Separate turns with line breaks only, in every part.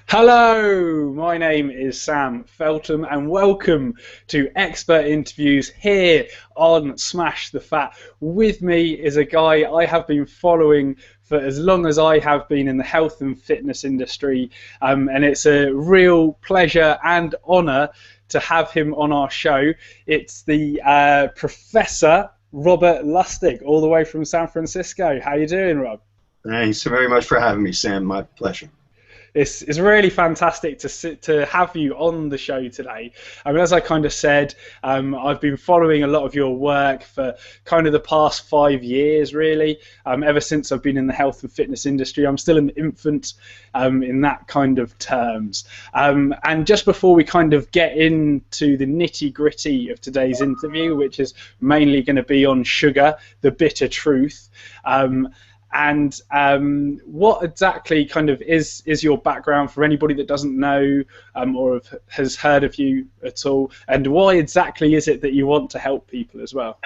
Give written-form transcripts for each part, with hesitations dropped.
Hello, my name is Sam Feltham and welcome to Expert Interviews here on Smash the Fat. With me is a guy I have been following for as long as I have been in the health and fitness industry, and it's a real pleasure and honour to have him on our show. It's the Professor Robert Lustig, all the way from San Francisco. How you doing, Rob?
Thanks so very much for having me, Sam. My pleasure.
It's really fantastic to have you on the show today. I mean, as I kind of said, I've been following a lot of your work for kind of the past 5 years, really. Ever since I've been in the health and fitness industry, I'm still an infant in that kind of terms. And just before we kind of get into the nitty-gritty of today's interview, which is mainly going to be on sugar, the bitter truth. And what exactly kind of is your background for anybody that doesn't know or has heard of you at all, and why exactly is it that you want to help people as well?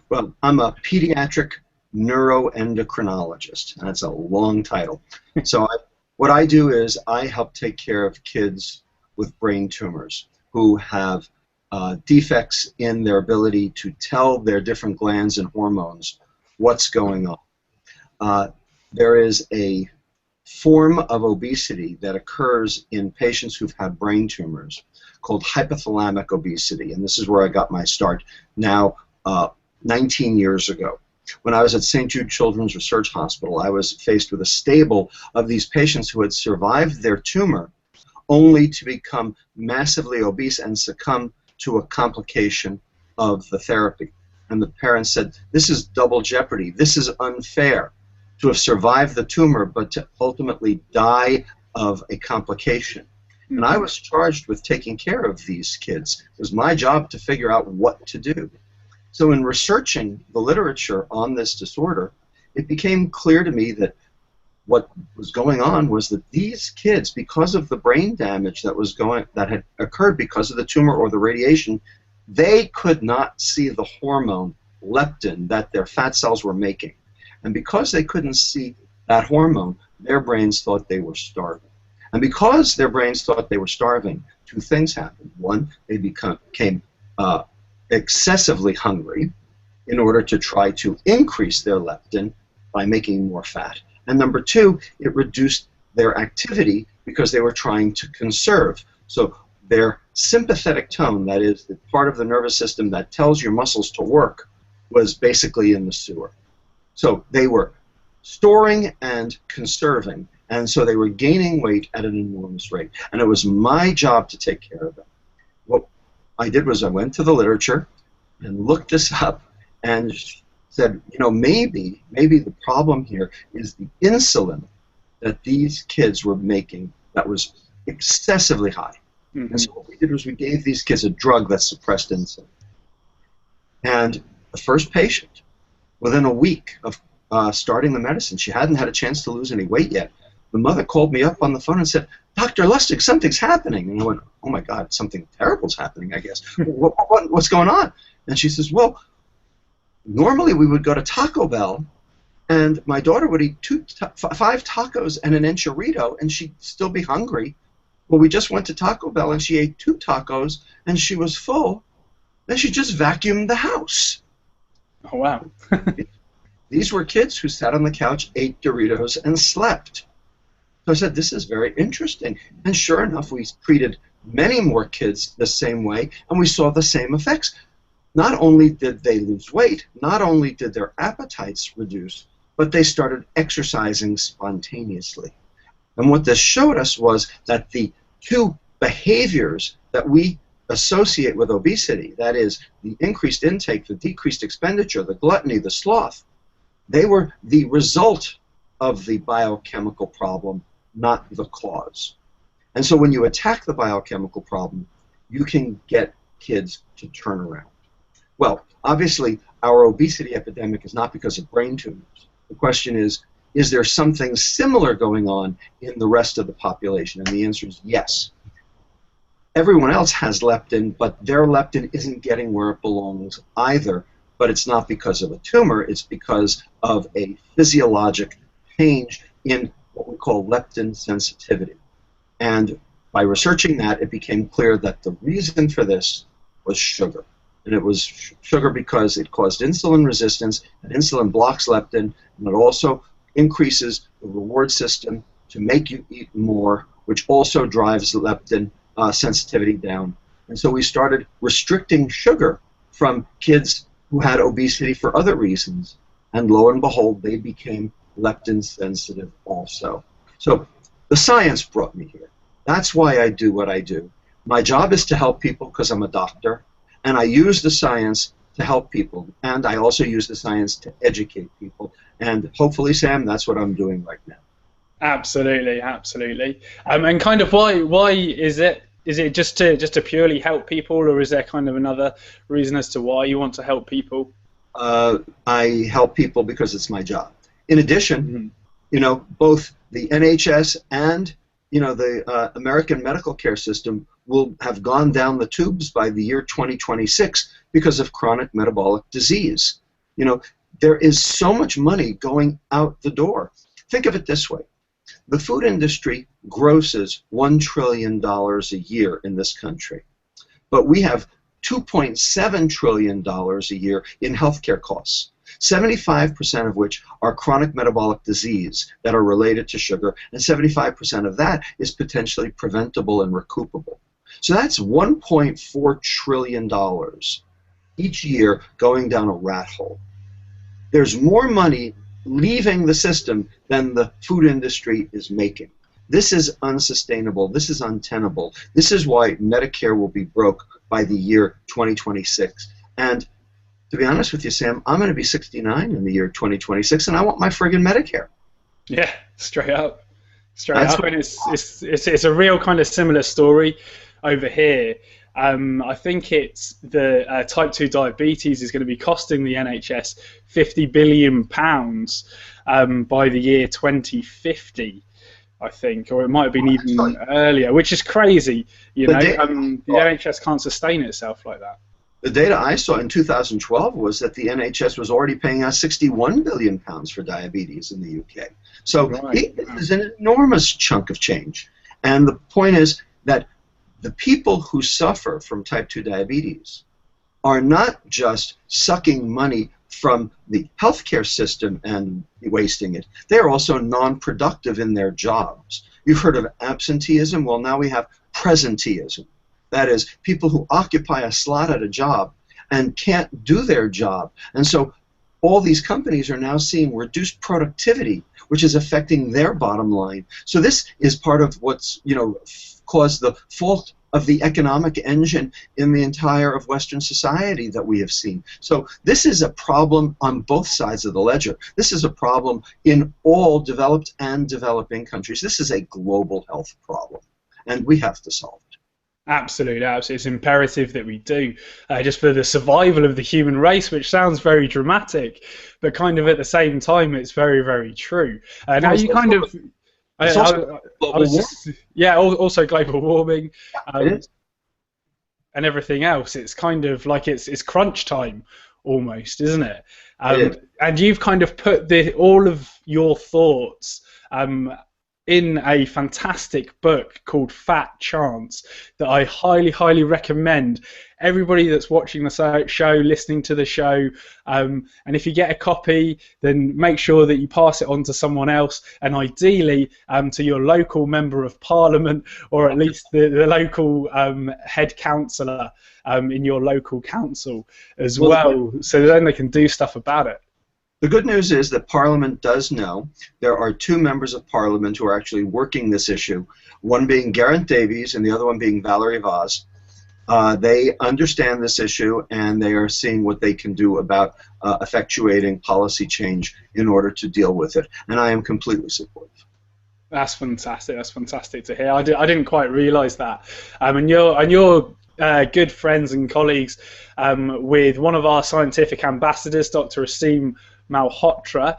Well, I'm a pediatric neuroendocrinologist. That's a long title. So what I do is I help take care of kids with brain tumors who have defects in their ability to tell their different glands and hormones what's going on. There is a form of obesity that occurs in patients who've had brain tumors called hypothalamic obesity, and this is where I got my start now 19 years ago. When I was at St. Jude Children's Research Hospital, I was faced with a stable of these patients who had survived their tumor only to become massively obese and succumb to a complication of the therapy. And the parents said, "This is double jeopardy. This is unfair. To have survived the tumor, but to ultimately die of a complication." And I was charged with taking care of these kids. It was my job to figure out what to do. So in researching the literature on this disorder, it became clear to me that what was going on was that these kids, because of the brain damage that had occurred because of the tumor or the radiation, they could not see the hormone leptin that their fat cells were making. And because they couldn't see that hormone, their brains thought they were starving. And because their brains thought they were starving, two things happened. One, they became excessively hungry in order to try to increase their leptin by making more fat. And number two, it reduced their activity because they were trying to conserve. So their sympathetic tone, that is the part of the nervous system that tells your muscles to work, was basically in the sewer. So they were storing and conserving, and so they were gaining weight at an enormous rate. And it was my job to take care of them. What I did was I went to the literature and looked this up and said, you know, maybe the problem here is the insulin that these kids were making that was excessively high. And so what we did was we gave these kids a drug that suppressed insulin. And the first patient, within a week of starting the medicine, she hadn't had a chance to lose any weight yet. The mother called me up on the phone and said, "Dr. Lustig, something's happening." And I went, "Oh my God, something terrible's happening, I guess. What's going on?" And she says, "Well, normally we would go to Taco Bell, and my daughter would eat 5 tacos and an enchilada, and she'd still be hungry. Well, we just went to Taco Bell, and she ate 2 tacos, and she was full. Then she just vacuumed the house."
Oh, wow.
These were kids who sat on the couch, ate Doritos, and slept. So I said, this is very interesting. And sure enough, we treated many more kids the same way, and we saw the same effects. Not only did they lose weight, not only did their appetites reduce, but they started exercising spontaneously. And what this showed us was that the two behaviors that we associate with obesity, that is, the increased intake, the decreased expenditure, the gluttony, the sloth, they were the result of the biochemical problem, not the cause. And so when you attack the biochemical problem, you can get kids to turn around. Well, obviously, our obesity epidemic is not because of brain tumors. The question is there something similar going on in the rest of the population? And the answer is yes. Everyone else has leptin, but their leptin isn't getting where it belongs either. But it's not because of a tumor, it's because of a physiologic change in what we call leptin sensitivity. And by researching that, it became clear that the reason for this was sugar. And it was sugar because it caused insulin resistance, and insulin blocks leptin, and it also increases the reward system to make you eat more, which also drives leptin sensitivity down. And so we started restricting sugar from kids who had obesity for other reasons. And lo and behold, they became leptin sensitive also. So the science brought me here. That's why I do what I do. My job is to help people because I'm a doctor, and I use the science to help people, and I also use the science to educate people. And hopefully, Sam, that's what I'm doing right now.
Absolutely, absolutely. And kind of why is it? Is it just to purely help people, or is there kind of another reason as to why you want to help people?
I help people because it's my job. In addition, you know, both the NHS and the American medical care system will have gone down the tubes by the year 2026 because of chronic metabolic disease. You know, there is so much money going out the door. Think of it this way. The food industry grosses $1 trillion a year in this country, but we have $2.7 trillion a year in healthcare costs, 75% of which are chronic metabolic disease that are related to sugar, and 75% of that is potentially preventable and recoupable. So that's $1.4 trillion each year going down a rat hole. There's more money leaving the system than the food industry is making. This is unsustainable. This is untenable. This is why Medicare will be broke by the year 2026. And to be honest with you, Sam, I'm going to be 69 in the year 2026, and I want my friggin' Medicare.
Yeah, straight up. Straight up. And it's a real kind of similar story over here. I think it's the type 2 diabetes is going to be costing the NHS £50 billion by the year 2050, I think, or it might have been even earlier, which is crazy. You know, the NHS can't sustain itself like that.
The data I saw in 2012 was that the NHS was already paying out £61 billion for diabetes in the UK. So this is an enormous chunk of change. And the point is that the people who suffer from type 2 diabetes are not just sucking money from the healthcare system and wasting it. They're also non-productive in their jobs. You've heard of absenteeism. Well, now we have presenteeism. That is, people who occupy a slot at a job and can't do their job. And so all these companies are now seeing reduced productivity, which is affecting their bottom line. So this is part of what's, caused the fault of the economic engine in the entire of Western society that we have seen. So this is a problem on both sides of the ledger. This is a problem in all developed and developing countries. This is a global health problem, and we have to solve it.
Absolutely, absolutely. It's imperative that we do, just for the survival of the human race, which sounds very dramatic, but kind of at the same time, it's very, very true. Now you kind of... also global warming and everything else. It's kind of like it's crunch time almost, isn't it? And you've kind of put all of your thoughts in a fantastic book called Fat Chance that I highly, highly recommend everybody that's watching the show, listening to the show, and if you get a copy, then make sure that you pass it on to someone else, and ideally to your local member of parliament, or at least the local head councillor in your local council as well, so then they can do stuff about it.
The good news is that Parliament does know. There are two members of Parliament who are actually working this issue, one being Gareth Davies and the other one being Valerie Vaz. They understand this issue, and they are seeing what they can do about effectuating policy change in order to deal with it, and I am completely supportive.
That's fantastic. That's fantastic to hear. I didn't quite realise that. And you're good friends and colleagues with one of our scientific ambassadors, Dr. Aseem Malhotra,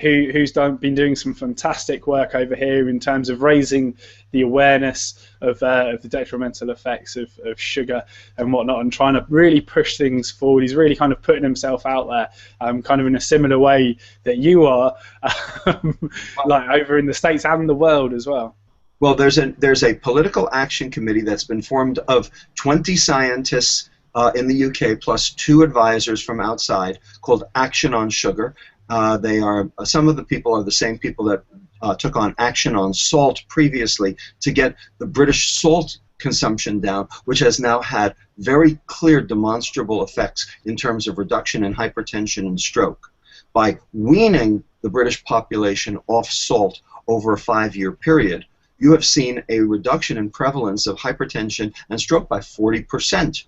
who's been doing some fantastic work over here in terms of raising the awareness of the detrimental effects of sugar and whatnot, and trying to really push things forward. He's really kind of putting himself out there, kind of in a similar way that you are, like over in the States and the world as well.
Well, there's a political action committee that's been formed of 20 scientists in the UK plus 2 advisors from outside called Action on Sugar. Some of the people are the same people that took on action on salt previously to get the British salt consumption down, which has now had very clear demonstrable effects in terms of reduction in hypertension and stroke. By weaning the British population off salt over a 5-year period, you have seen a reduction in prevalence of hypertension and stroke by 40%.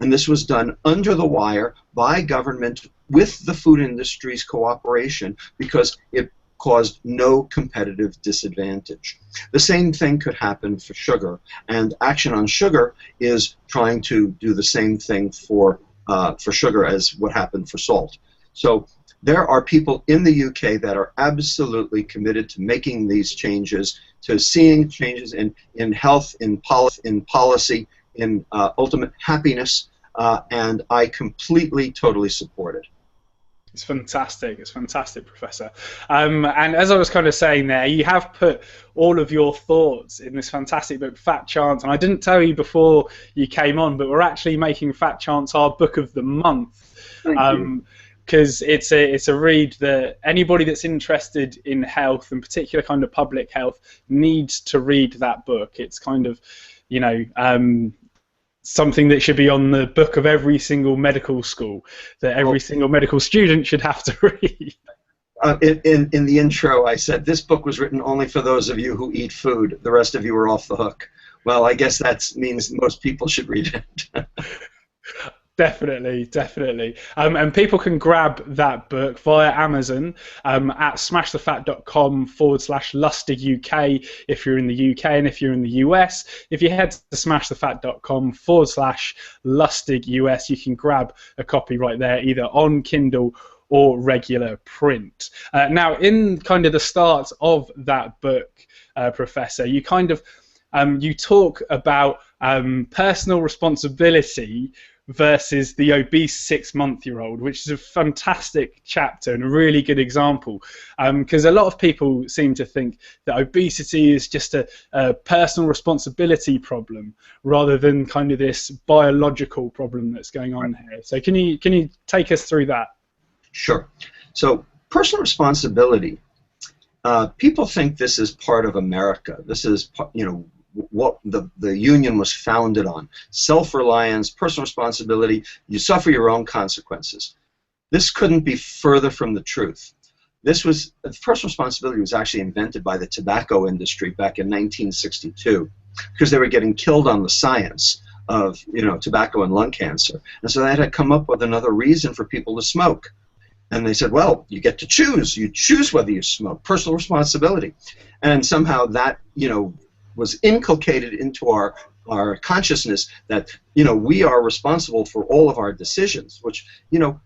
And this was done under the wire by government with the food industry's cooperation because it caused no competitive disadvantage. The same thing could happen for sugar, and Action on Sugar is trying to do the same thing for sugar as what happened for salt. So there are people in the UK that are absolutely committed to making these changes, to seeing changes in health, in policy, in ultimate happiness, and I completely, totally support it.
It's fantastic. It's fantastic, Professor. And as I was kind of saying there, you have put all of your thoughts in this fantastic book, Fat Chance. And I didn't tell you before you came on, but we're actually making Fat Chance our book of the month. Because it's a read that anybody that's interested in health, in particular kind of public health, needs to read that book. It's kind of, you know, something that should be on the book of every single medical school, that every single medical student should have to read.
In the intro, I said this book was written only for those of you who eat food. The rest of you are off the hook. Well, I guess that means most people should read it.
Definitely, definitely. And people can grab that book via Amazon at smashthefat.com/Lustig UK if you're in the UK, and if you're in the US, if you head to smashthefat.com/Lustig US, you can grab a copy right there, either on Kindle or regular print. Now, in kind of the start of that book, Professor, you kind of you talk about personal responsibility versus the obese 6-month-year-old, which is a fantastic chapter and a really good example, because a lot of people seem to think that obesity is just a personal responsibility problem rather than kind of this biological problem that's going on here. So can you take us through that?
Sure. So personal responsibility, people think this is part of America. This is, you know, what the union was founded on. Self-reliance, personal responsibility, you suffer your own consequences. This couldn't be further from the truth. Personal responsibility was actually invented by the tobacco industry back in 1962 because they were getting killed on the science of, you know, tobacco and lung cancer. And so they had to come up with another reason for people to smoke. And they said, well, you get to choose. You choose whether you smoke. Personal responsibility. And somehow that, you know, was inculcated into our consciousness that, you know, we are responsible for all of our decisions, which, you know,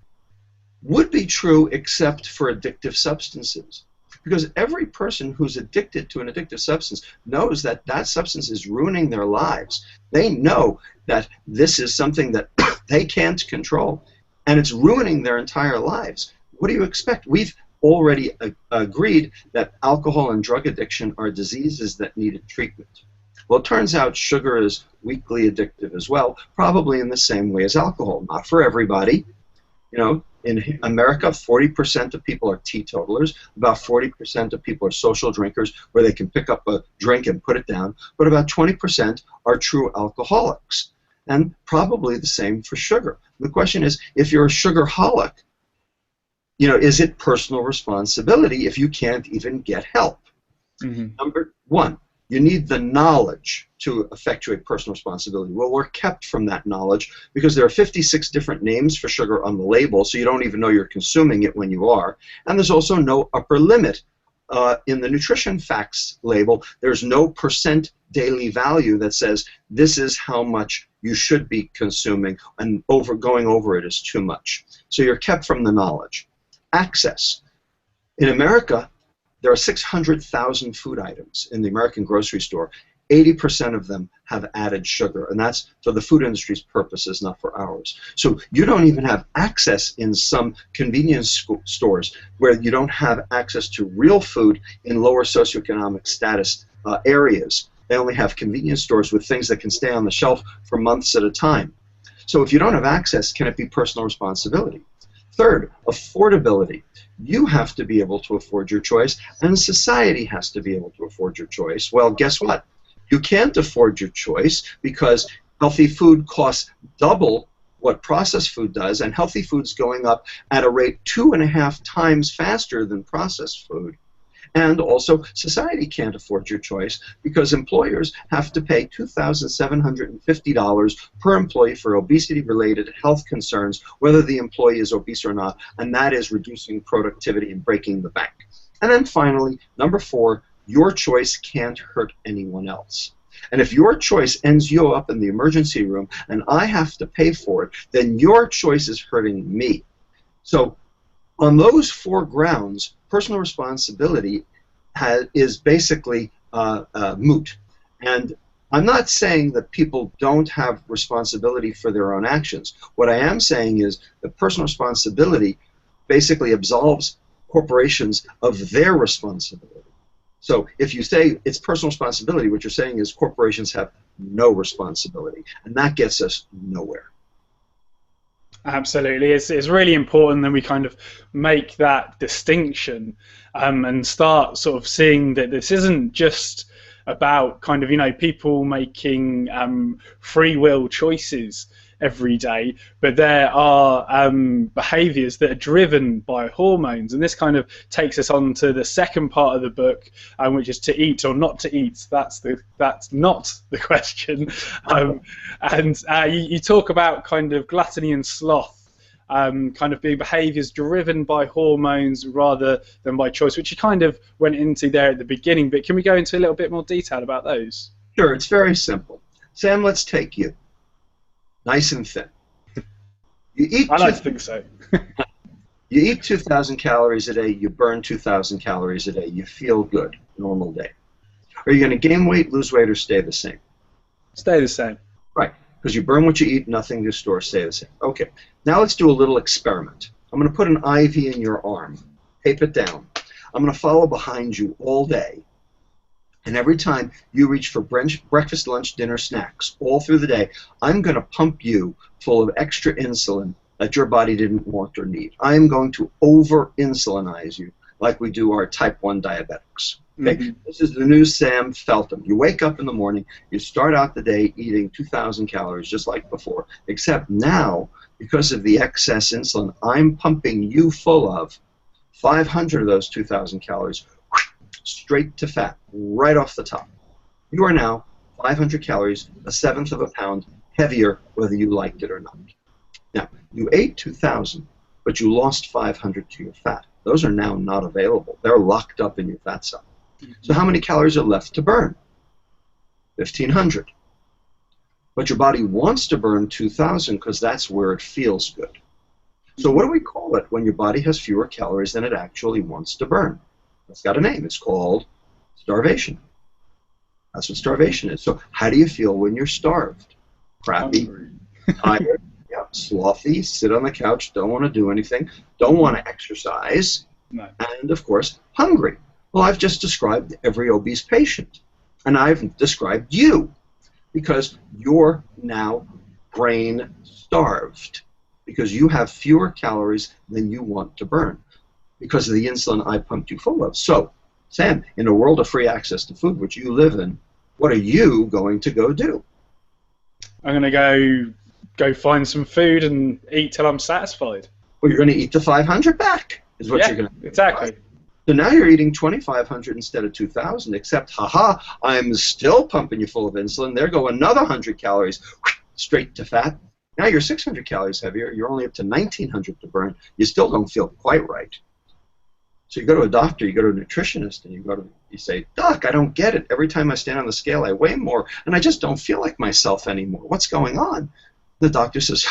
would be true except for addictive substances. Because every person who's addicted to an addictive substance knows that that substance is ruining their lives. They know that this is something that they can't control, and it's ruining their entire lives. What do you expect? We've already agreed that alcohol and drug addiction are diseases that needed treatment. Well, it turns out sugar is weakly addictive as well, probably in the same way as alcohol. Not for everybody. You know, in America, 40% of people are teetotalers. About 40% of people are social drinkers, where they can pick up a drink and put it down. But about 20% are true alcoholics. And probably the same for sugar. The question is, if you're a sugarholic, you know, is it personal responsibility if you can't even get help? Mm-hmm. Number one, you need the knowledge to effectuate personal responsibility. Well, we're kept from that knowledge because there are 56 different names for sugar on the label, so you don't even know you're consuming it when you are. And there's also no upper limit. In the nutrition facts label, there's no percent daily value that says this is how much you should be consuming, and going over it is too much. So you're kept from the knowledge. Access. In America, there are 600,000 food items in the American grocery store. 80% of them have added sugar, and that's for the food industry's purposes, not for ours. So you don't even have access in some convenience stores where you don't have access to real food in lower socioeconomic status areas. They only have convenience stores with things that can stay on the shelf for months at a time. So if you don't have access, can it be personal responsibility? Third, affordability. You have to be able to afford your choice, and society has to be able to afford your choice. Well, guess what? You can't afford your choice because healthy food costs double what processed food does, and healthy food's going up at a rate 2.5 times faster than processed food. And also, society can't afford your choice because employers have to pay $2,750 per employee for obesity-related health concerns, whether the employee is obese or not, and that is reducing productivity and breaking the bank. And then finally, number 4, your choice can't hurt anyone else. And if your choice ends you up in the emergency room and I have to pay for it, then your choice is hurting me. So on those 4 grounds, personal responsibility is basically moot. And I'm not saying that people don't have responsibility for their own actions. What I am saying is that personal responsibility basically absolves corporations of their responsibility. So if you say it's personal responsibility, what you're saying is corporations have no responsibility, and that gets us nowhere.
Absolutely. It's really important that we kind of make that distinction and start sort of seeing that this isn't just about kind of, you know, people making free will choices every day, but there are behaviors that are driven by hormones, and this kind of takes us on to the second part of the book, which is to eat or not to eat. That's not the question. You talk about kind of gluttony and sloth kind of being behaviors driven by hormones rather than by choice, which you kind of went into there at the beginning, but can we go into a little bit more detail about those?
Sure, it's very simple. Sam, let's take you. Nice and thin. You eat.
I like to think so.
You eat 2,000 calories a day. You burn 2,000 calories a day. You feel good. Normal day. Are you going to gain weight, lose weight, or stay the same?
Stay the same.
Right, because you burn what you eat, nothing to store, stay the same. Okay, now let's do a little experiment. I'm going to put an IV in your arm. Tape it down. I'm going to follow behind you all day. And every time you reach for breakfast, lunch, dinner, snacks, all through the day, I'm going to pump you full of extra insulin that your body didn't want or need. I am going to over-insulinize you like we do our type 1 diabetics. Okay? Mm-hmm. This is the new Sam Feltham. You wake up in the morning, you start out the day eating 2,000 calories just like before, except now, because of the excess insulin, I'm pumping you full of 500 of those 2,000 calories straight to fat, right off the top. You are now 500 calories, 1/7 of a pound heavier, whether you liked it or not. Now, you ate 2,000, but you lost 500 to your fat. Those are now not available. They're locked up in your fat cell. So how many calories are left to burn? 1,500. But your body wants to burn 2,000 because that's where it feels good. So what do we call it when your body has fewer calories than it actually wants to burn? It's got a name. It's called starvation. That's what starvation is. So how do you feel when you're starved? Crappy, tired, yeah, slothy, sit on the couch, don't want to do anything, don't want to exercise, and, of course, hungry. Well, I've just described every obese patient, and I've described you because you're now brain starved because you have fewer calories than you want to burn, because of the insulin I pumped you full of. So, Sam, in a world of free access to food, which you live in, what are you going to go do?
I'm going to go find some food and eat till I'm satisfied.
Well, you're going to eat the 500 back, is what you're going to do.
Exactly.
Right? So now you're eating 2,500 instead of 2,000, except, haha, I'm still pumping you full of insulin. There go another 100 calories straight to fat. Now you're 600 calories heavier. You're only up to 1,900 to burn. You still don't feel quite right. So you go to a doctor, you go to a nutritionist, and you say, Doc, I don't get it. Every time I stand on the scale, I weigh more, and I just don't feel like myself anymore. What's going on? The doctor says,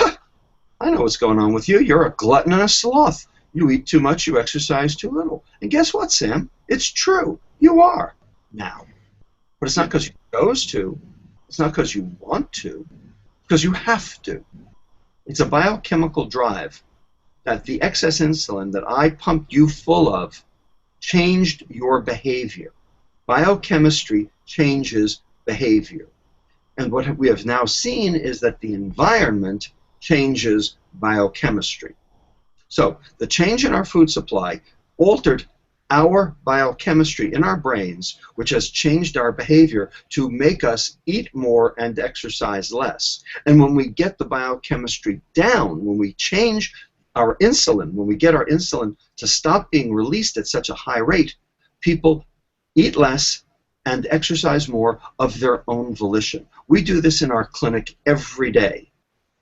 I know what's going on with you. You're a glutton and a sloth. You eat too much, you exercise too little. And guess what, Sam? It's true. You are now. But it's not because you're goes to, it's not because you want to, because you have to. It's a biochemical drive that the excess insulin that I pumped you full of changed your behavior. Biochemistry changes behavior. And what we have now seen is that the environment changes biochemistry. So the change in our food supply altered our biochemistry in our brains, which has changed our behavior to make us eat more and exercise less. And when we get the biochemistry down, when we change our insulin, when we get our insulin to stop being released at such a high rate, people eat less and exercise more of their own volition. We do this in our clinic every day.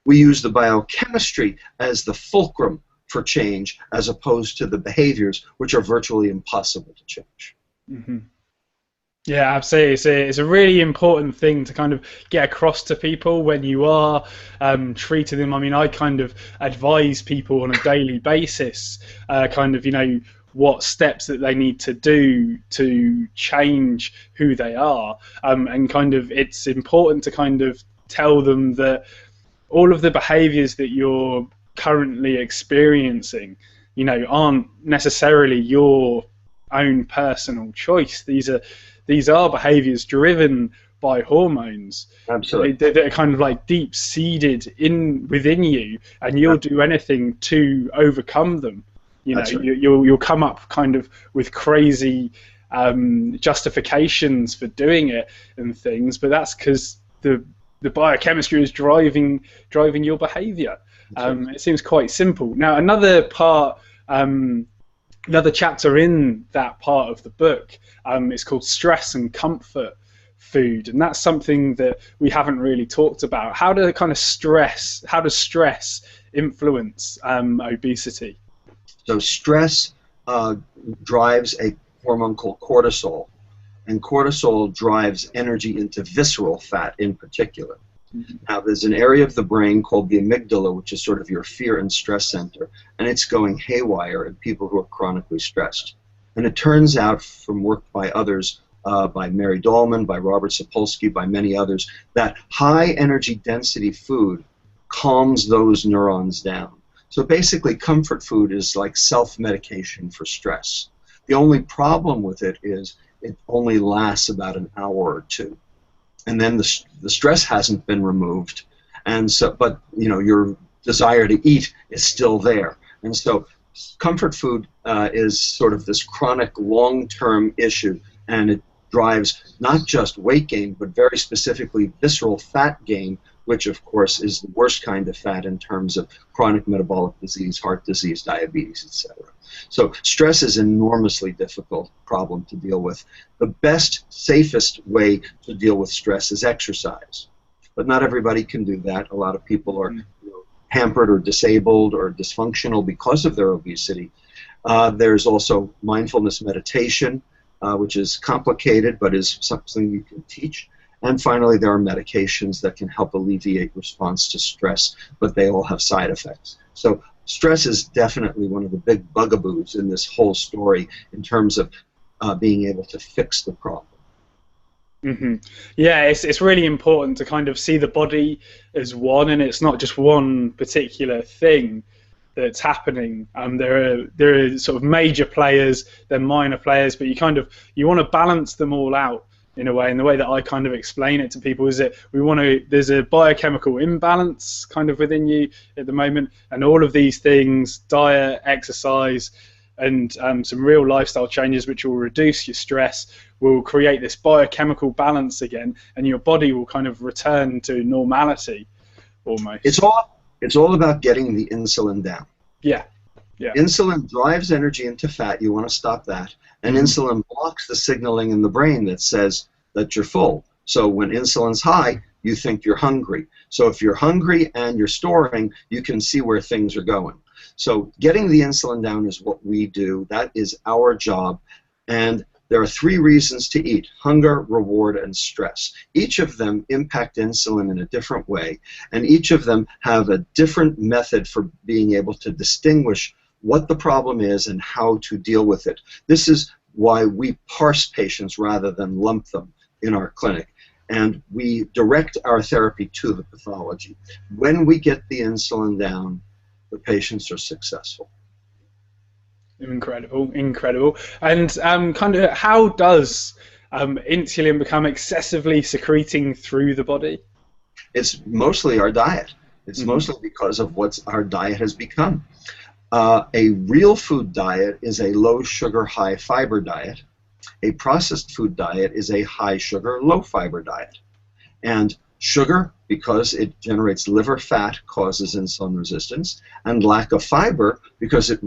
We use the biochemistry as the fulcrum for change as opposed to the behaviors, which are virtually impossible to change.
Mm-hmm. Yeah, absolutely. It's a really important thing to kind of get across to people when you are treating them. I mean, I kind of advise people on a daily basis, what steps that they need to do to change who they are. And kind of it's important to kind of tell them that all of the behaviors that you're currently experiencing, aren't necessarily your own personal choice. These are behaviors driven by hormones.
Absolutely.
That are kind of like deep seated within you, and you'll do anything to overcome them.
Right.
You'll come up kind of with crazy justifications for doing it and things, but that's because the biochemistry is driving your behavior. It seems quite simple. Now, another chapter in that part of the book is called Stress and Comfort Food, and that's something that we haven't really talked about. How does stress influence obesity?
So stress drives a hormone called cortisol, and cortisol drives energy into visceral fat in particular. Mm-hmm. Now, there's an area of the brain called the amygdala, which is sort of your fear and stress center, and it's going haywire in people who are chronically stressed. And it turns out from work by others, by Mary Dahlman, by Robert Sapolsky, by many others, that high energy density food calms those neurons down. So basically, comfort food is like self-medication for stress. The only problem with it is it only lasts about an hour or two, and then the stress hasn't been removed, and so but your desire to eat is still there, and so comfort food is sort of this chronic, long-term issue, and it drives not just weight gain, but very specifically visceral fat gain, which of course is the worst kind of fat in terms of chronic metabolic disease, heart disease, diabetes, etc. So stress is an enormously difficult problem to deal with. The best, safest way to deal with stress is exercise. But not everybody can do that. A lot of people are hampered or disabled or dysfunctional because of their obesity. There's also mindfulness meditation, which is complicated but is something you can teach. And finally, there are medications that can help alleviate response to stress, but they all have side effects. So stress is definitely one of the big bugaboos in this whole story in terms of being able to fix the problem.
Mm-hmm. Yeah, it's really important to kind of see the body as one, and it's not just one particular thing that's happening. There are sort of major players, then minor players, but you want to balance them all out in a way. And the way that I kind of explain it to people is that there's a biochemical imbalance kind of within you at the moment, and all of these things, diet, exercise, and some real lifestyle changes which will reduce your stress, will create this biochemical balance again, and your body will kind of return to normality almost.
It's all about getting the insulin down.
Yeah.
Insulin drives energy into fat. You want to stop that. And insulin blocks the signaling in the brain that says that you're full. So when insulin's high, you think you're hungry. So if you're hungry and you're storing, you can see where things are going. So getting the insulin down is what we do. That is our job. And there are 3 reasons to eat: hunger, reward, and stress. Each of them impact insulin in a different way, and each of them have a different method for being able to distinguish what the problem is and how to deal with it. This is why we parse patients rather than lump them in our clinic. and we direct our therapy to the pathology. When we get the insulin down, the patients are successful.
Incredible, incredible. And kind of how does insulin become excessively secreting through the body?
It's mostly our diet. It's mostly because of what our diet has become. A real food diet is a low sugar, high fiber diet. A processed food diet is a high sugar, low fiber diet. And sugar, because it generates liver fat, causes insulin resistance, and lack of fiber, because it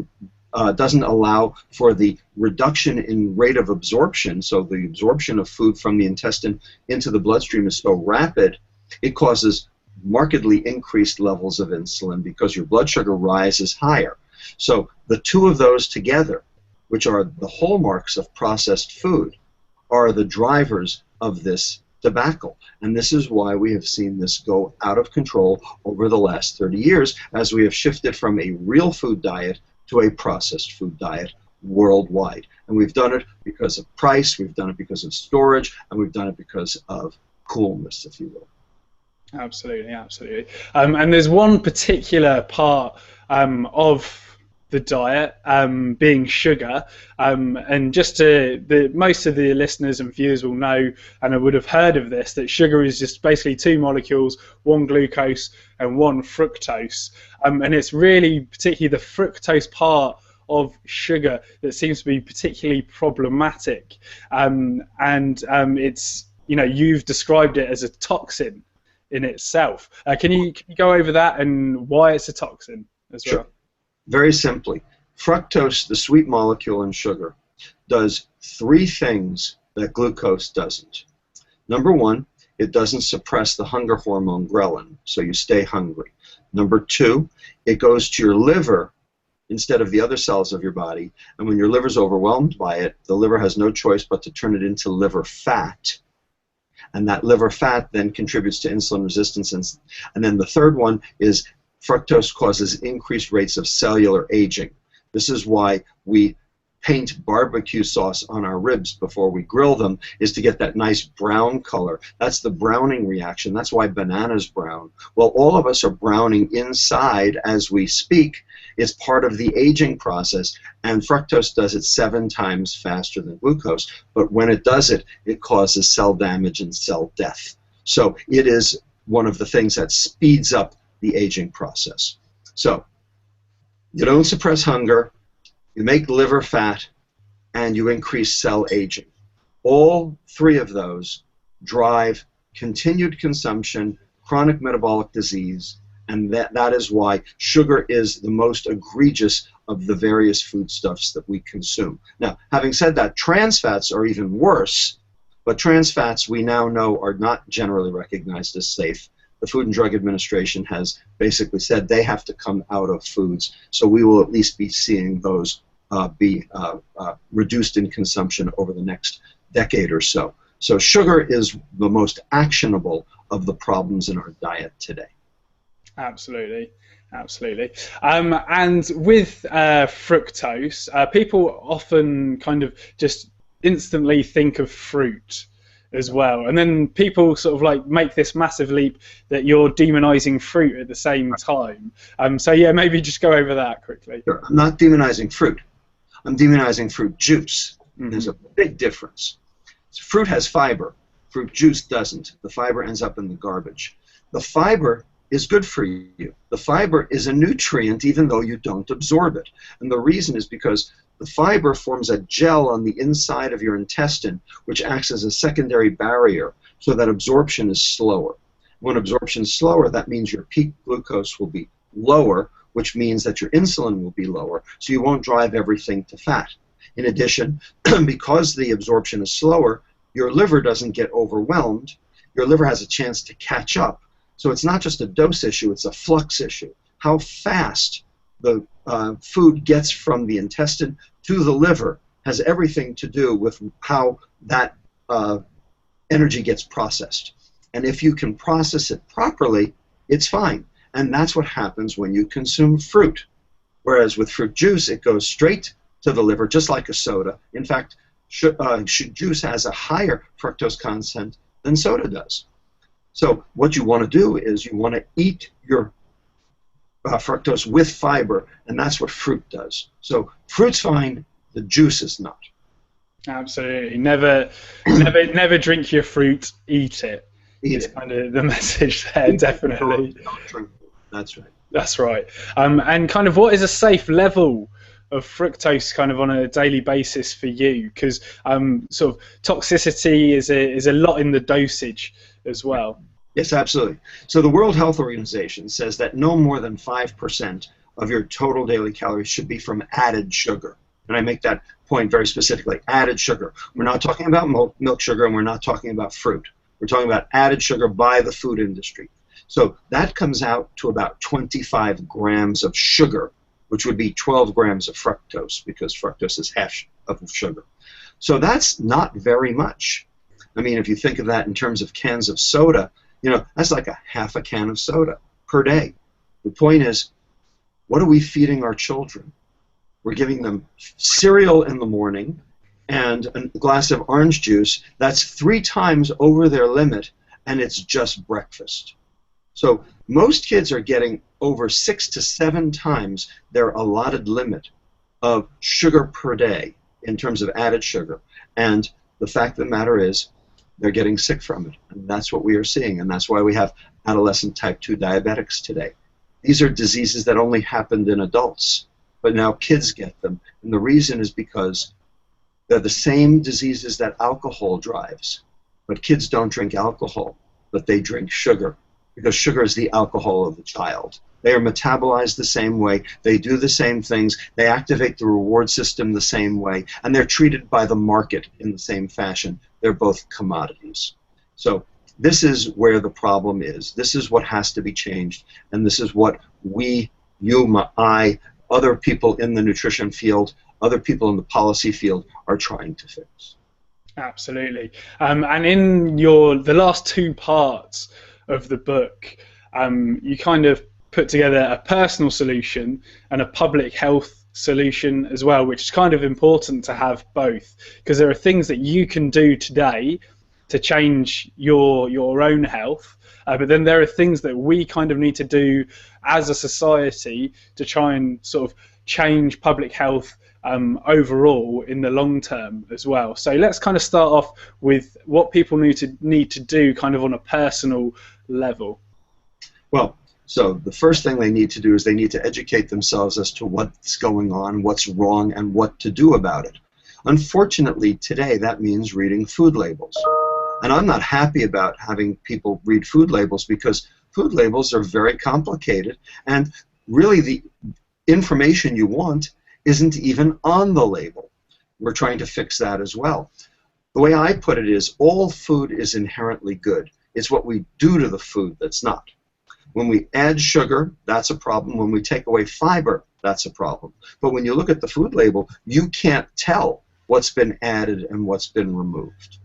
doesn't allow for the reduction in rate of absorption, so the absorption of food from the intestine into the bloodstream is so rapid, it causes markedly increased levels of insulin because your blood sugar rises higher. So the two of those together, which are the hallmarks of processed food, are the drivers of this debacle. And this is why we have seen this go out of control over the last 30 years as we have shifted from a real food diet to a processed food diet worldwide. And we've done it because of price, we've done it because of storage, and we've done it because of coolness, if you will.
Absolutely, absolutely. And there's one particular part of the diet being sugar, and just most of the listeners and viewers will know, and I would have heard of this, that sugar is just basically two molecules, one glucose and one fructose, and it's really particularly the fructose part of sugar that seems to be particularly problematic, and it's, you know, you've described it as a toxin in itself. Can you go over that and why it's a toxin as well?
Sure. Very simply, fructose, the sweet molecule in sugar, does three things that glucose doesn't. Number one, it doesn't suppress the hunger hormone ghrelin, so you stay hungry. Number two, it goes to your liver instead of the other cells of your body, and when your liver's overwhelmed by it, the liver has no choice but to turn it into liver fat. And that liver fat then contributes to insulin resistance. And then the third one is fructose causes increased rates of cellular aging. This is why we paint barbecue sauce on our ribs before we grill them, is to get that nice brown color. That's the browning reaction. That's why bananas brown. Well, all of us are browning inside as we speak. It's part of the aging process, and fructose does it 7 times faster than glucose. But when it does it, it causes cell damage and cell death. So it is one of the things that speeds up the aging process. So you don't suppress hunger, you make liver fat, and you increase cell aging. All three of those drive continued consumption, chronic metabolic disease, and that is why sugar is the most egregious of the various foodstuffs that we consume. Now, having said that, trans fats are even worse, but trans fats we now know are not generally recognized as safe. The Food and Drug Administration has basically said they have to come out of foods, so we will at least be seeing those be reduced in consumption over the next decade or so. So sugar is the most actionable of the problems in our diet today.
Absolutely, absolutely. And with fructose, people often kind of just instantly think of fruit as well, and then people sort of like make this massive leap that you're demonizing fruit at the same time. So yeah, maybe just go over that quickly.
Sure. I'm not demonizing fruit. I'm demonizing fruit juice. There's a big difference. Fruit has fiber. Fruit juice doesn't. The fiber ends up in the garbage. The fiber is good for you. The fiber is a nutrient even though you don't absorb it. And the reason is because the fiber forms a gel on the inside of your intestine which acts as a secondary barrier so that absorption is slower. When absorption is slower, that means your peak glucose will be lower, which means that your insulin will be lower, so you won't drive everything to fat. In addition, because the absorption is slower, your liver doesn't get overwhelmed. Your liver has a chance to catch up. So it's not just a dose issue, it's a flux issue. How fast the food gets from the intestine to the liver has everything to do with how that energy gets processed. And if you can process it properly, it's fine. And that's what happens when you consume fruit. Whereas with fruit juice, it goes straight to the liver, just like a soda. In fact, juice has a higher fructose content than soda does. So what you want to do is you want to eat your fructose with fiber, and that's what fruit does. So fruit's fine, the juice is not.
Absolutely. Never drink your fruit, eat it. It's kind of the message there, definitely.
Don't drink it. That's right.
That's right. And kind of what is a safe level of fructose kind of on a daily basis for you? Because sort of toxicity is a lot in the dosage as well.
Yes, absolutely. So the World Health Organization says that no more than 5% of your total daily calories should be from added sugar. And I make that point very specifically, added sugar. We're not talking about milk sugar, and we're not talking about fruit. We're talking about added sugar by the food industry. So that comes out to about 25 grams of sugar, which would be 12 grams of fructose, because fructose is half of sugar. So that's not very much. I mean, if you think of that in terms of cans of soda, that's like a half a can of soda per day. The point is, what are we feeding our children? We're giving them cereal in the morning and a glass of orange juice. That's 3 times over their limit, and it's just breakfast. So most kids are getting over 6 to 7 times their allotted limit of sugar per day in terms of added sugar. And the fact of the matter is, they're getting sick from it. And that's what we are seeing. And that's why we have adolescent type 2 diabetics today. These are diseases that only happened in adults, but now kids get them. And the reason is because they're the same diseases that alcohol drives. But kids don't drink alcohol, but they drink sugar, because sugar is the alcohol of the child. They are metabolized the same way. They do the same things. They activate the reward system the same way. And they're treated by the market in the same fashion. They're both commodities. So this is where the problem is. This is what has to be changed. And this is what we, you, I, other people in the nutrition field, other people in the policy field are trying to fix.
Absolutely. And in the last 2 parts of the book, you kind of put together a personal solution and a public health solution as well, which is kind of important to have both, because there are things that you can do today to change your own health, but then there are things that we kind of need to do as a society to try and sort of change public health overall in the long term as well. So let's kind of start off with what people need to do kind of on a personal level.
Well, so the first thing they need to do is they need to educate themselves as to what's going on, what's wrong, and what to do about it. Unfortunately, today that means reading food labels. And I'm not happy about having people read food labels, because food labels are very complicated, and really the information you want isn't even on the label. We're trying to fix that as well. The way I put it is, all food is inherently good. It's what we do to the food that's not. When we add sugar, that's a problem. When we take away fiber, that's a problem. But when you look at the food label, you can't tell what's been added and what's been removed.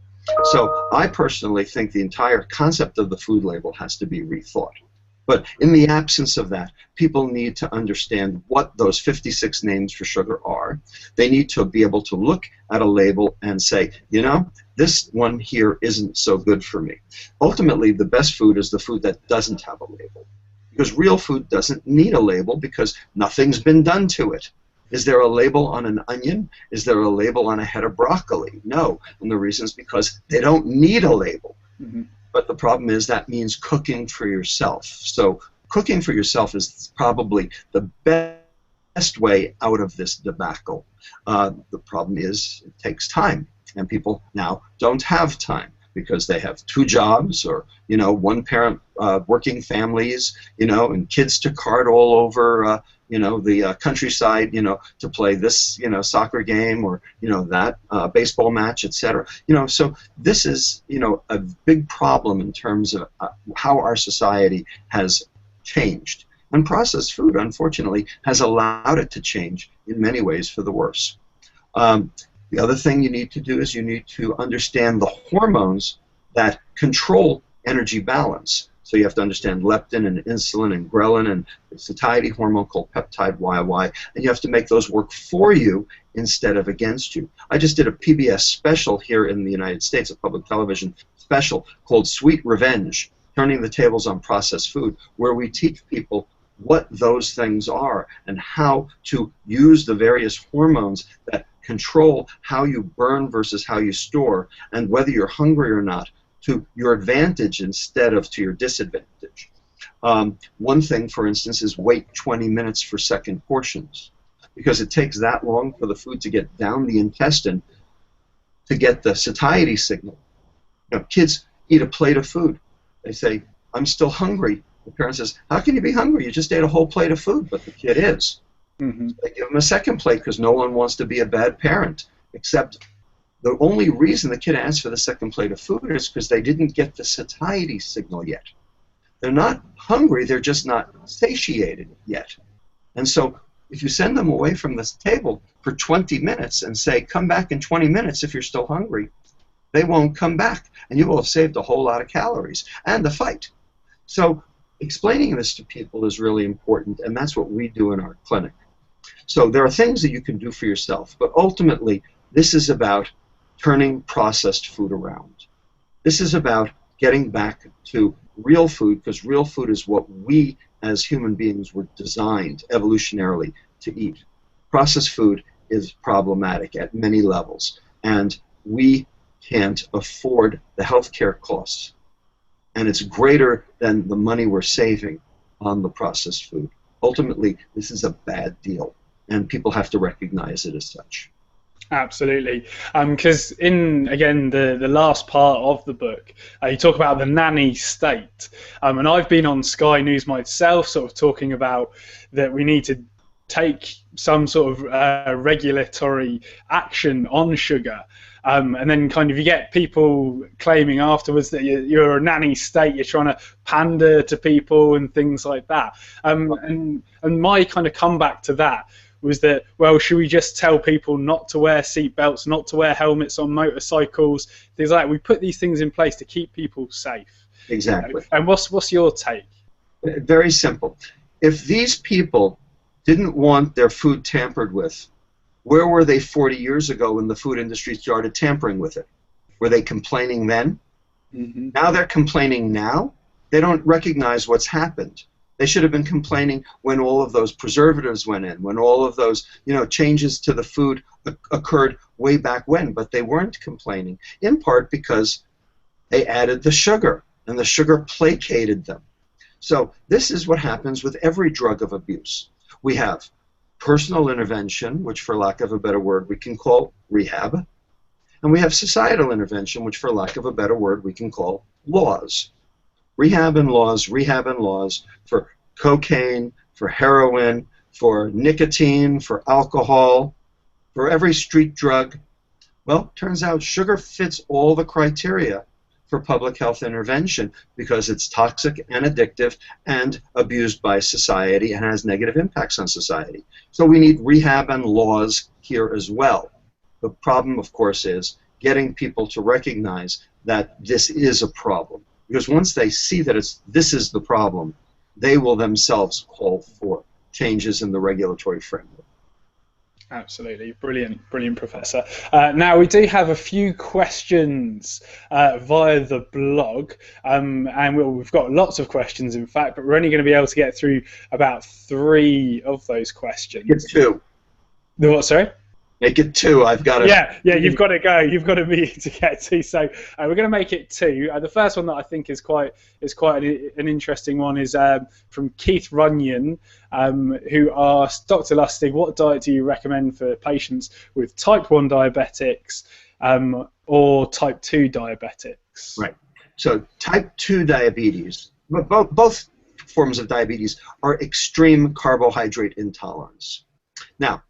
So I personally think the entire concept of the food label has to be rethought. But in the absence of that, people need to understand what those 56 names for sugar are. They need to be able to look at a label and say, this one here isn't so good for me. Ultimately, the best food is the food that doesn't have a label, because real food doesn't need a label, because nothing's been done to it. Is there a label on an onion? Is there a label on a head of broccoli? No. And the reason is because they don't need a label. Mm-hmm. But the problem is that means cooking for yourself. So cooking for yourself is probably the best way out of this debacle. The problem is it takes time, and people now don't have time because they have 2 jobs, or one parent working families, and kids to cart all over the countryside, to play this, soccer game, or, that baseball match, etc. So this is, a big problem in terms of how our society has changed. And processed food, unfortunately, has allowed it to change in many ways for the worse. The other thing you need to do is you need to understand the hormones that control energy balance. So you have to understand leptin and insulin and ghrelin and the satiety hormone called peptide YY, and you have to make those work for you instead of against you. I just did a PBS special here in the United States, a public television special called Sweet Revenge, Turning the Tables on Processed Food, where we teach people what those things are and how to use the various hormones that control how you burn versus how you store, and whether you're hungry or not, to your advantage instead of to your disadvantage. One thing, for instance, is wait 20 minutes for second portions, because it takes that long for the food to get down the intestine to get the satiety signal. You know, kids eat a plate of food. They say, I'm still hungry. The parent says, how can you be hungry? You just ate a whole plate of food, but the kid is. Mm-hmm. So they give them a second plate because no one wants to be a bad parent, except the only reason the kid asks for the second plate of food is because they didn't get the satiety signal yet. They're not hungry, they're just not satiated yet. And so if you send them away from this table for 20 minutes and say, come back in 20 minutes if you're still hungry, they won't come back, and you will have saved a whole lot of calories and the fight. So explaining this to people is really important, and that's what we do in our clinic. So there are things that you can do for yourself, but ultimately this is about turning processed food around. This is about getting back to real food, because real food is what we as human beings were designed evolutionarily to eat. Processed food is problematic at many levels, and we can't afford the healthcare costs, and it's greater than the money we're saving on the processed food. Ultimately, this is a bad deal, and people have to recognize it as such.
Absolutely, because in, again, the last part of the book, you talk about the nanny state, and I've been on Sky News myself sort of talking about that we need to take some sort of regulatory action on sugar, and then kind of you get people claiming afterwards that you're a nanny state, you're trying to pander to people and things like that, and my kind of comeback to that was that, well, should we just tell people not to wear seatbelts, not to wear helmets on motorcycles, things like that? We put these things in place to keep people safe.
Exactly.
And what's your take?
Very simple. If these people didn't want their food tampered with, where were they 40 years ago when the food industry started tampering with it? Were they complaining then? Mm-hmm. Now they're complaining now. They don't recognize what's happened. They should have been complaining when all of those preservatives went in, when all of those, changes to the food occurred way back when, but they weren't complaining, in part because they added the sugar, and the sugar placated them. So this is what happens with every drug of abuse. We have personal intervention, which for lack of a better word we can call rehab, and we have societal intervention, which for lack of a better word we can call laws. Rehab and laws for cocaine, for heroin, for nicotine, for alcohol, for every street drug. Well, turns out sugar fits all the criteria for public health intervention because it's toxic and addictive and abused by society and has negative impacts on society. So we need rehab and laws here as well. The problem, of course, is getting people to recognize that this is a problem. Because once they see that this is the problem, they will themselves call for changes in the regulatory framework.
Absolutely. Brilliant, Professor. Now, we do have a few questions via the blog, and we've got lots of questions, in fact, but we're only going to be able to get through about 3 of those questions.
Get 2.
The what, sorry?
Make it 2. I've got to.
Yeah. You've got to go. You've got to be to get to. So we're going to make it 2. The first one that I think is quite an interesting one is from Keith Runyon, who asked, Dr. Lustig, what diet do you recommend for patients with type 1 diabetics or type 2 diabetics?
Right. So type 2 diabetes, both forms of diabetes, are extreme carbohydrate intolerance. Now,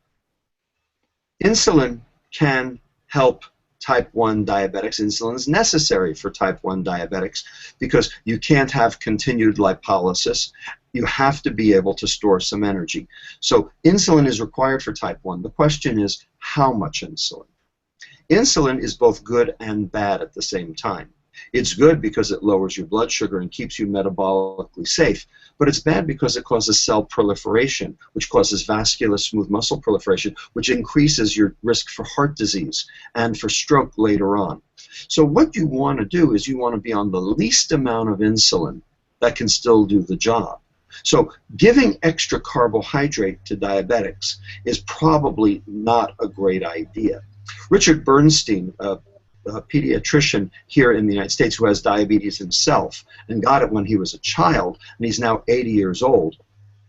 insulin can help type 1 diabetics. Insulin is necessary for type 1 diabetics because you can't have continued lipolysis. You have to be able to store some energy. So insulin is required for type 1. The question is, how much insulin? Insulin is both good and bad at the same time. It's good because it lowers your blood sugar and keeps you metabolically safe, but it's bad because it causes cell proliferation, which causes vascular smooth muscle proliferation, which increases your risk for heart disease and for stroke later on. So what you want to do is you want to be on the least amount of insulin that can still do the job. So giving extra carbohydrate to diabetics is probably not a great idea. Richard Bernstein, a pediatrician here in the United States who has diabetes himself and got it when he was a child, and he's now 80 years old,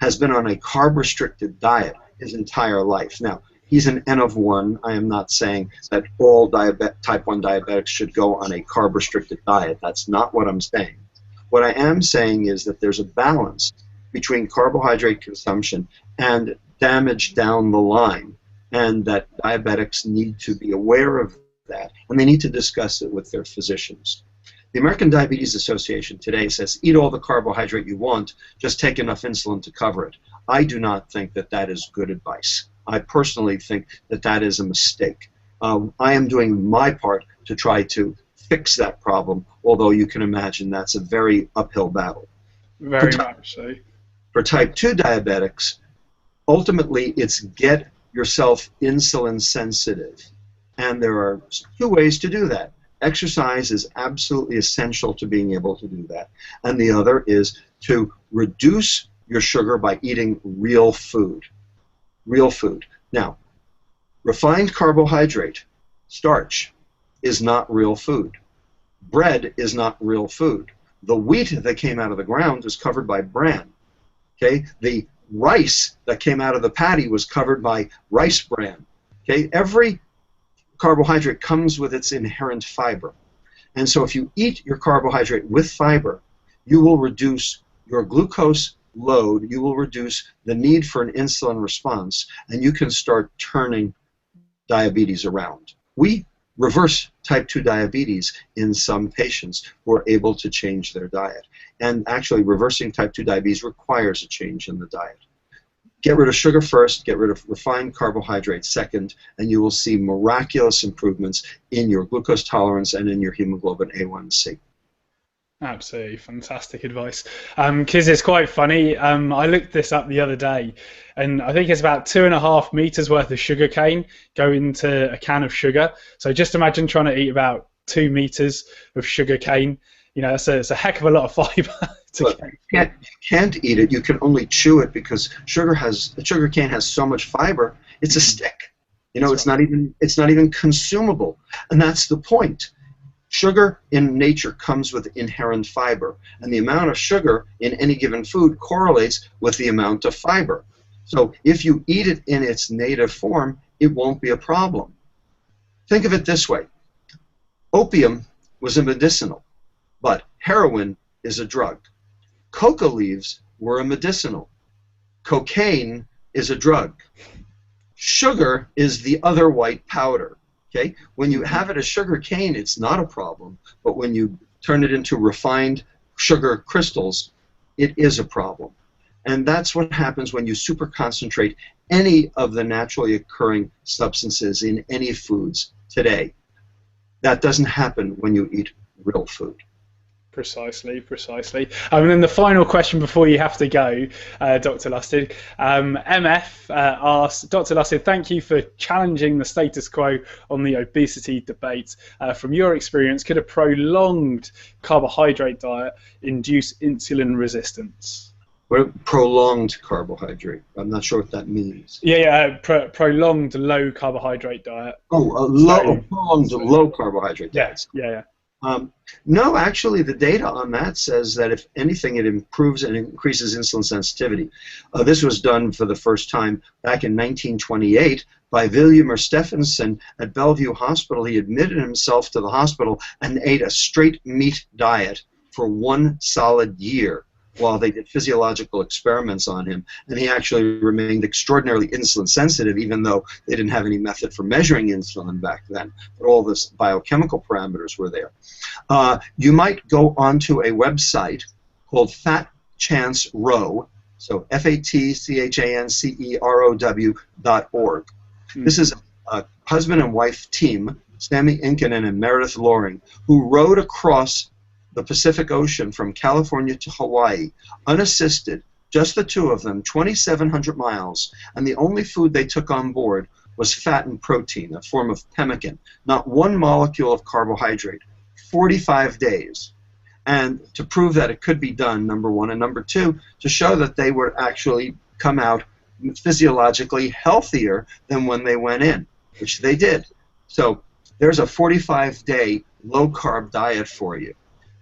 has been on a carb-restricted diet his entire life. Now, he's an N of 1. I am not saying that all type 1 diabetics should go on a carb-restricted diet. That's not what I'm saying. What I am saying is that there's a balance between carbohydrate consumption and damage down the line, and that diabetics need to be aware of that, and they need to discuss it with their physicians. The American Diabetes Association today says, eat all the carbohydrate you want, just take enough insulin to cover it. I do not think that that is good advice. I personally think that that is a mistake. I am doing my part to try to fix that problem, although you can imagine that's a very uphill battle.
Very much so.
For type 2 diabetics, ultimately it's get yourself insulin sensitive. And there are 2 ways to do that. Exercise is absolutely essential to being able to do that. And the other is to reduce your sugar by eating real food. Real food. Now, refined carbohydrate, starch, is not real food. Bread is not real food. The wheat that came out of the ground is covered by bran. Okay? The rice that came out of the paddy was covered by rice bran. Okay? Every carbohydrate comes with its inherent fiber. And so if you eat your carbohydrate with fiber, you will reduce your glucose load, you will reduce the need for an insulin response, and you can start turning diabetes around. We reverse type 2 diabetes in some patients who are able to change their diet. And actually, reversing type 2 diabetes requires a change in the diet. Get rid of sugar first, get rid of refined carbohydrates second, and you will see miraculous improvements in your glucose tolerance and in your hemoglobin A1C.
Absolutely fantastic advice. Because it's quite funny. I looked this up the other day, and I think it's about 2.5 meters worth of sugar cane go into a can of sugar. So just imagine trying to eat about 2 meters of sugar cane. You know, it's a heck of a lot of fiber.
You can't eat it. You can only chew it because sugar cane has so much fiber. It's a stick. You know, it's not even consumable, and that's the point. Sugar in nature comes with inherent fiber, and the amount of sugar in any given food correlates with the amount of fiber. So if you eat it in its native form, it won't be a problem. Think of it this way. Opium was a medicinal, but heroin is a drug. Coca leaves were a medicinal. Cocaine is a drug. Sugar is the other white powder. Okay? When you have it as sugar cane, it's not a problem, but when you turn it into refined sugar crystals, it is a problem. And that's what happens when you super concentrate any of the naturally occurring substances in any foods today. That doesn't happen when you eat real food.
Precisely. And then the final question before you have to go, Dr. Lustig. MF asks, Dr. Lustig, thank you for challenging the status quo on the obesity debate. From your experience, could a prolonged carbohydrate diet induce insulin resistance?
Well, prolonged carbohydrate. I'm not sure what that means.
Prolonged low carbohydrate diet.
Prolonged low carbohydrate diet.
Yeah.
No, actually, the data on that says that if anything, it improves and increases insulin sensitivity. This was done for the first time back in 1928 by William Stephenson at Bellevue Hospital. He admitted himself to the hospital and ate a straight meat diet for 1 solid year while they did physiological experiments on him, and he actually remained extraordinarily insulin sensitive, even though they didn't have any method for measuring insulin back then, but all the biochemical parameters were there. You might go onto a website called FatChanceRow, so FATCHANCEROW.org. This is a husband and wife team Sammy Inkinen and Meredith Loring, who rode across the Pacific Ocean from California to Hawaii, unassisted, just the two of them, 2,700 miles, and the only food they took on board was fat and protein, a form of pemmican, not one molecule of carbohydrate, 45 days. And to prove that it could be done, number one, and number two, to show that they would actually come out physiologically healthier than when they went in, which they did. So there's a 45-day low-carb diet for you.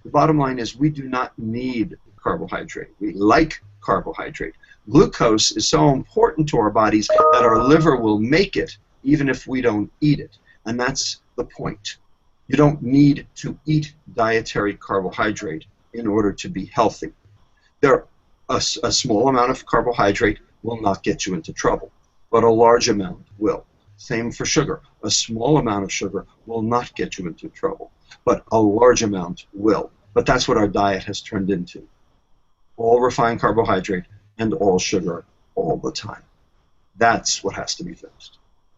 The bottom line is we do not need carbohydrate. We like carbohydrate. Glucose is so important to our bodies that our liver will make it even if we don't eat it. And that's the point. You don't need to eat dietary carbohydrate in order to be healthy. A small amount of carbohydrate will not get you into trouble, but a large amount will. Same for sugar. A small amount of sugar will not get you into trouble, but a large amount will. But that's what our diet has turned into. All refined carbohydrate and all sugar all the time. That's what has to be fixed.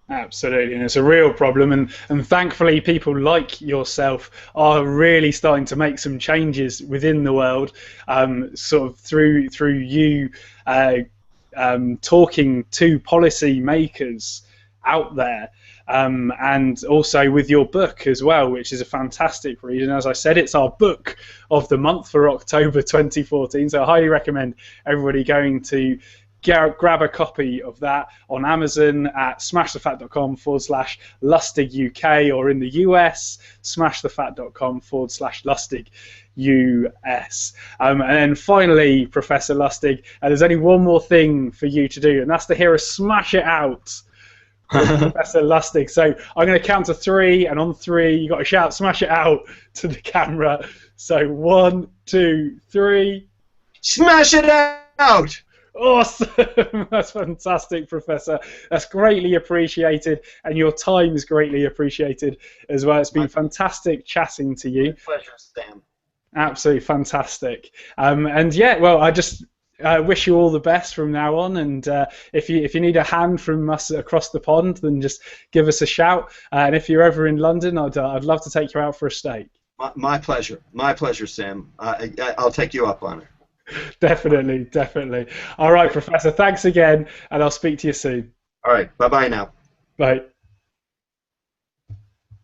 Absolutely, and it's a real problem, and thankfully people like yourself are really starting to make some changes within the world, sort of through you talking to policy makers out there, and also with your book as well, which is a fantastic read. And as I said, it's our book of the month for October 2014, so I highly recommend everybody going to grab a copy of that on Amazon at smashthefat.com/Lustig UK, or in the US, smashthefat.com/Lustig US. And then finally, Professor Lustig, there's only one more thing for you to do, and that's to hear us smash it out with Professor Lustig. So I'm going to count to 3, and on 3 you've got to shout "smash it out" to the camera. So 1, 2, 3.
Smash it out!
Awesome! That's fantastic, Professor. That's greatly appreciated, and your time is greatly appreciated as well. It's been fantastic chatting to you.
My pleasure, Sam.
Absolutely fantastic. And yeah, well, I just wish you all the best from now on. And if you need a hand from us across the pond, then just give us a shout. And if you're ever in London, I'd love to take you out for a steak.
My pleasure. My pleasure, Sam. I'll take you up on it.
Definitely, definitely. All right, Professor, thanks again, and I'll speak to you soon.
All right, bye-bye now.
Bye.